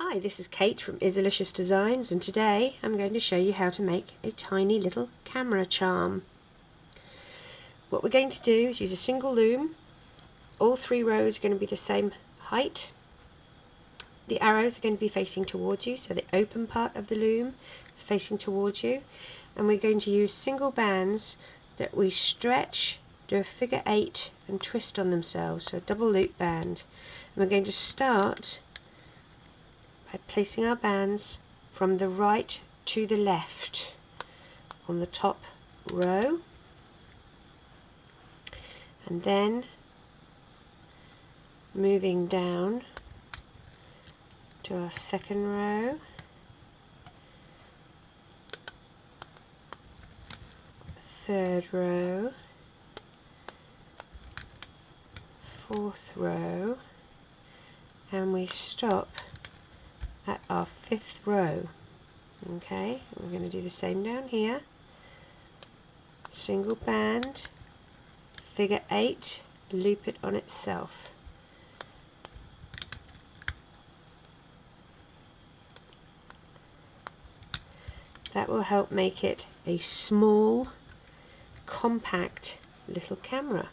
Hi, this is Kate from Izzalicious Designs, and today I'm going to show you how to make a tiny little camera charm. What we're going to do is use a single loom. All 3 rows are going to be the same height. The arrows are going to be facing towards you, so the open part of the loom is facing towards you, and we're going to use single bands that we stretch, do a figure 8 and twist on themselves, so a double loop band. And we're going to start by placing our bands from the right to the left on the top row, and then moving down to our second row, third row, fourth row, and we stop at our 5th row. Okay, we're going to do the same down here. Single band, figure 8, loop it on itself. That will help make it a small, compact little camera.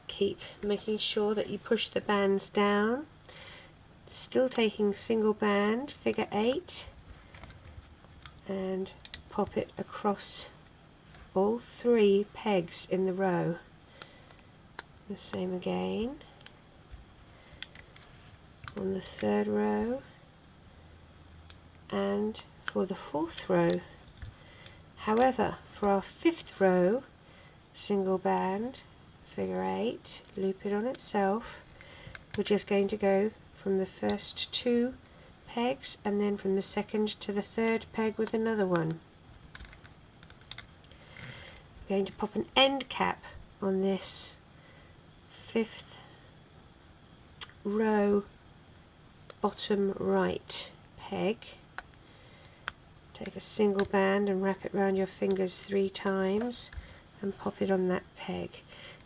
Keep making sure that you push the bands down, still taking single band, figure 8, and pop it across all 3 pegs in the row. The same again on the 3rd row and for the 4th row. However, for our 5th row, single band, figure 8, loop it on itself. We're just going to go from the first 2 pegs and then from the 2nd to the 3rd peg with another one. We're going to pop an end cap on this 5th row bottom right peg. Take a single band and wrap it around your fingers 3 times and pop it on that peg.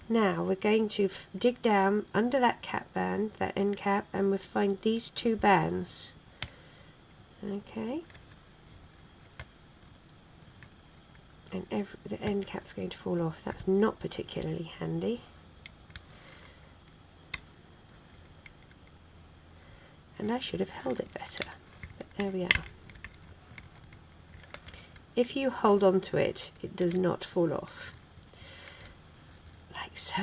Now we're going to dig down under that cap band, that end cap, and we'll find these 2 bands. Okay, and the end cap's going to fall off. That's not particularly handy. And I should have held it better, but there we are. If you hold on to it, it does not fall off. Like so.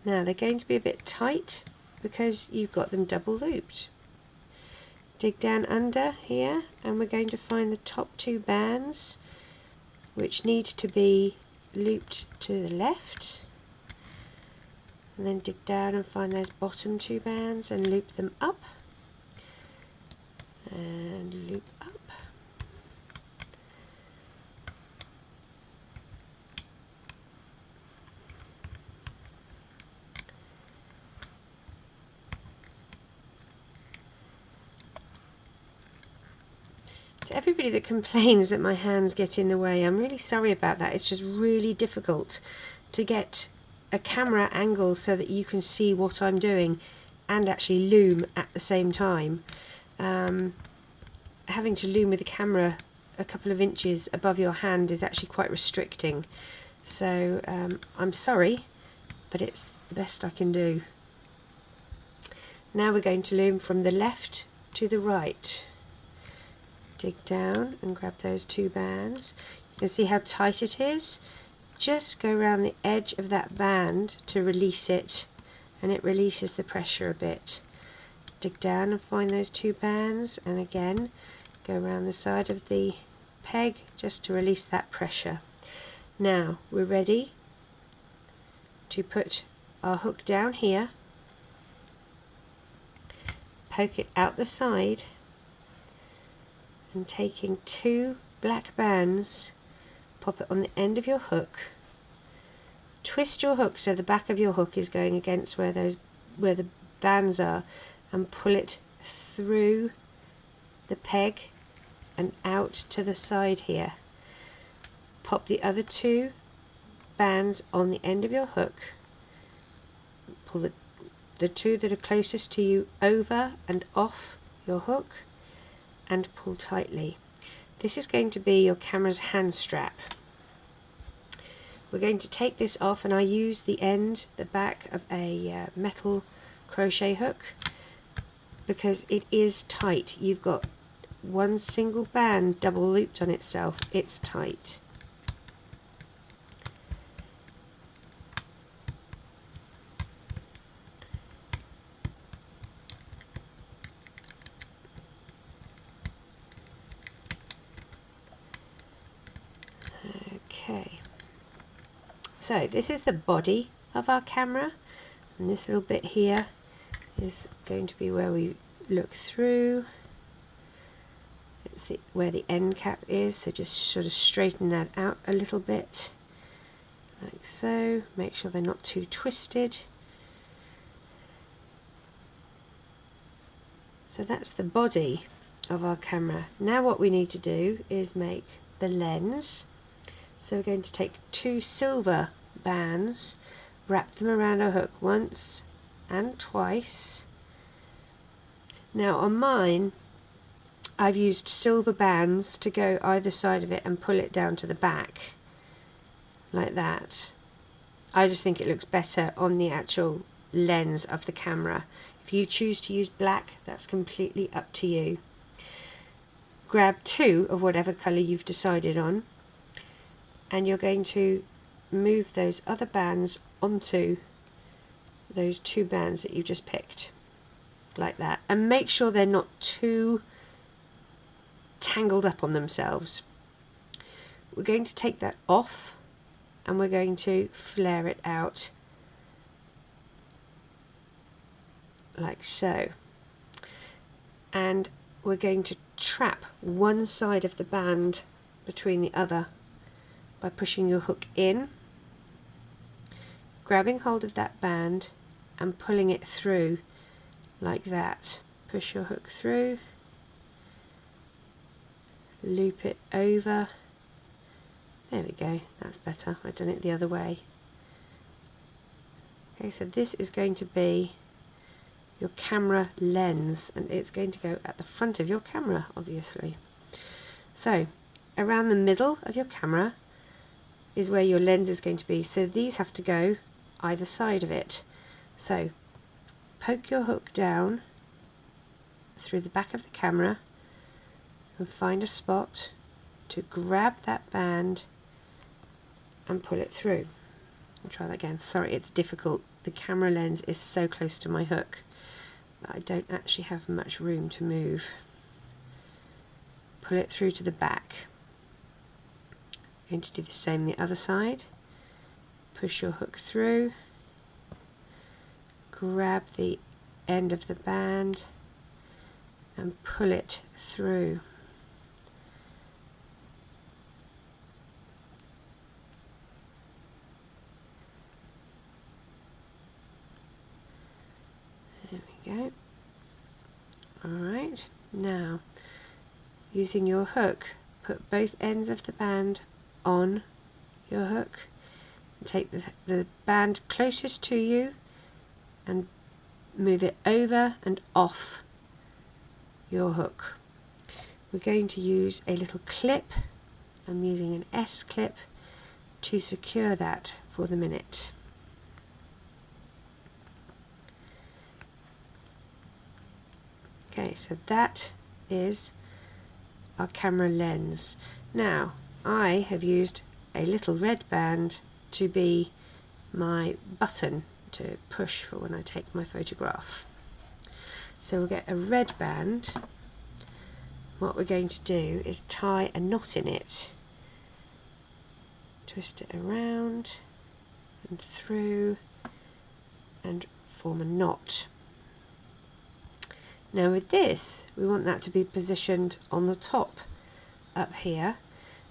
Now they're going to be a bit tight because you've got them double looped. Dig down under here and we're going to find the top 2 bands which need to be looped to the left, and then dig down and find those bottom 2 bands and loop them up and loop up. To everybody that complains that my hands get in the way, I'm really sorry about that. It's just really difficult to get a camera angle so that you can see what I'm doing and actually loom at the same time. Having to loom with the camera a couple of inches above your hand is actually quite restricting, so I'm sorry, but it's the best I can do. Now we're going to loom from the left to the right. Dig down and grab those 2 bands. You can see how tight it is. Just go around the edge of that band to release it, and it releases the pressure a bit. Dig down and find those 2 bands, and again go around the side of the peg just to release that pressure. Now we're ready to put our hook down here, poke it out the side, and taking 2 black bands, pop it on the end of your hook, twist your hook so the back of your hook is going against where the bands are, and pull it through the peg and out to the side here. Pop the other 2 bands on the end of your hook, pull the 2 that are closest to you over and off your hook, and pull tightly. This is going to be your camera's hand strap. We're going to take this off, and I use the back of a metal crochet hook because it is tight. You've got one single band double looped on itself. It's tight. Okay, so this is the body of our camera, and this little bit here is going to be where we look through. It's where the end cap is, so just sort of straighten that out a little bit, like so. Make sure they're not too twisted. So that's the body of our camera. Now what we need to do is make the lens. So we're going to take 2 silver bands, wrap them around our hook once and twice. Now on mine, I've used silver bands to go either side of it and pull it down to the back, like that. I just think it looks better on the actual lens of the camera. If you choose to use black, that's completely up to you. Grab 2 of whatever colour you've decided on, and you're going to move those other bands onto those 2 bands that you've just picked, like that, and make sure they're not too tangled up on themselves. We're going to take that off, and we're going to flare it out like so, and we're going to trap one side of the band between the other by pushing your hook in, grabbing hold of that band and pulling it through like that. Push your hook through, loop it over. There we go, that's better. I've done it the other way. Okay, so this is going to be your camera lens, and it's going to go at the front of your camera, obviously. So around the middle of your camera is where your lens is going to be, so these have to go either side of it. So poke your hook down through the back of the camera and find a spot to grab that band and pull it through. I'll try that again. Sorry, it's difficult. The camera lens is so close to my hook that I don't actually have much room to move. Pull it through to the back. I'm going to do the same the other side. Push your hook through, grab the end of the band and pull it through. There we go. Alright, now using your hook, put both ends of the band on your hook. Take the band closest to you and move it over and off your hook. We're going to use a little clip. I'm using an S clip to secure that for the minute. Okay, so that is our camera lens. Now I have used a little red band to be my button to push for when I take my photograph. So we'll get a red band. What we're going to do is tie a knot in it, twist it around and through and form a knot. Now with this, we want that to be positioned on the top up here,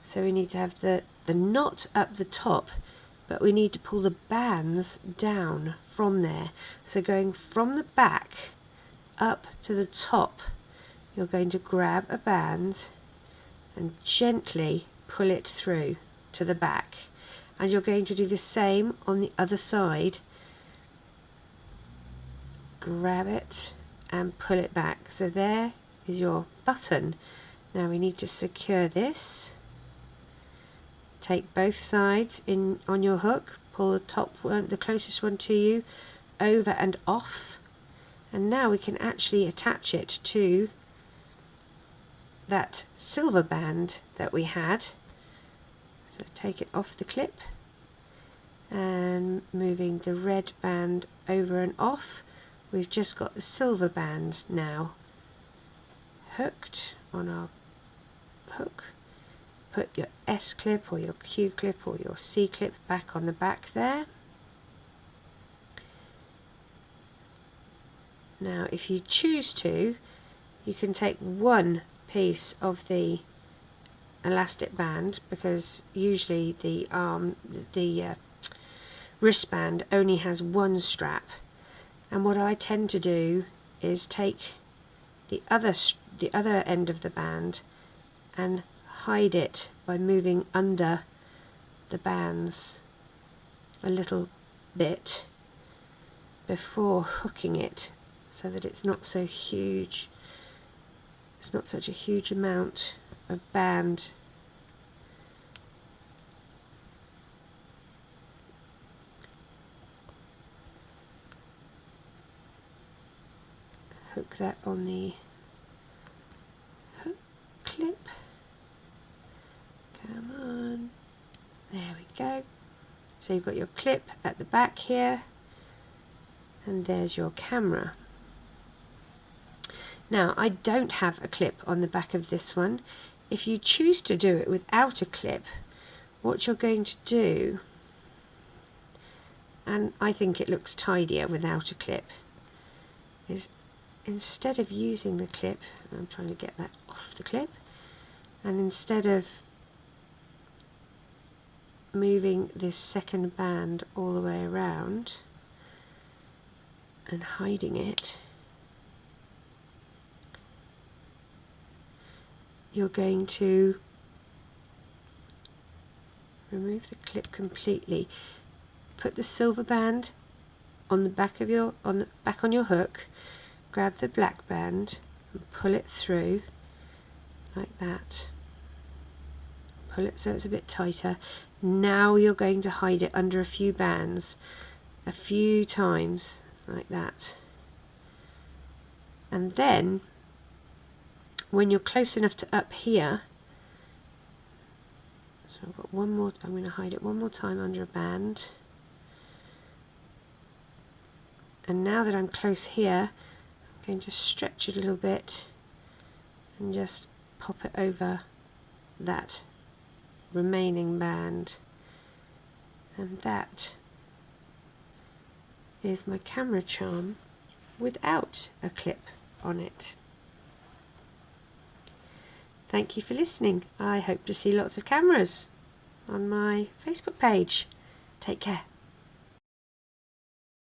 so we need to have the knot up the top, but we need to pull the bands down from there. So going from the back up to the top, you're going to grab a band and gently pull it through to the back, and you're going to do the same on the other side. Grab it and pull it back. So there is your button. Now we need to secure this. Take both sides in on your hook, pull the top one, the closest one to you, over and off, and now we can actually attach it to that silver band that we had. So take it off the clip and moving the red band over and off, we've just got the silver band now hooked on our hook. Put your S clip or your Q clip or your C clip back on the back there. Now if you choose to, you can take one piece of the elastic band, because usually the wristband only has one strap, and what I tend to do is take the other end of the band and hide it by moving under the bands a little bit before hooking it, so that it's not so huge. It's not such a huge amount of band. Hook that on the hook clip. Come on. There we go. So you've got your clip at the back here, and there's your camera. Now I don't have a clip on the back of this one. If you choose to do it without a clip, what you're going to do, and I think it looks tidier without a clip, is instead of using the clip, I'm trying to get that off the clip, and instead of moving this second band all the way around and hiding it, you're going to remove the clip completely, put the silver band on the back of your on your hook, grab the black band and pull it through like that. Pull it so it's a bit tighter. Now you're going to hide it under a few bands, a few times like that, and then when you're close enough to up here, so I've got one more, I'm going to hide it one more time under a band, and now that I'm close here, I'm going to stretch it a little bit and just pop it over that remaining band, and that is my camera charm without a clip on it. Thank you for listening. I hope to see lots of cameras on my Facebook page. Take care.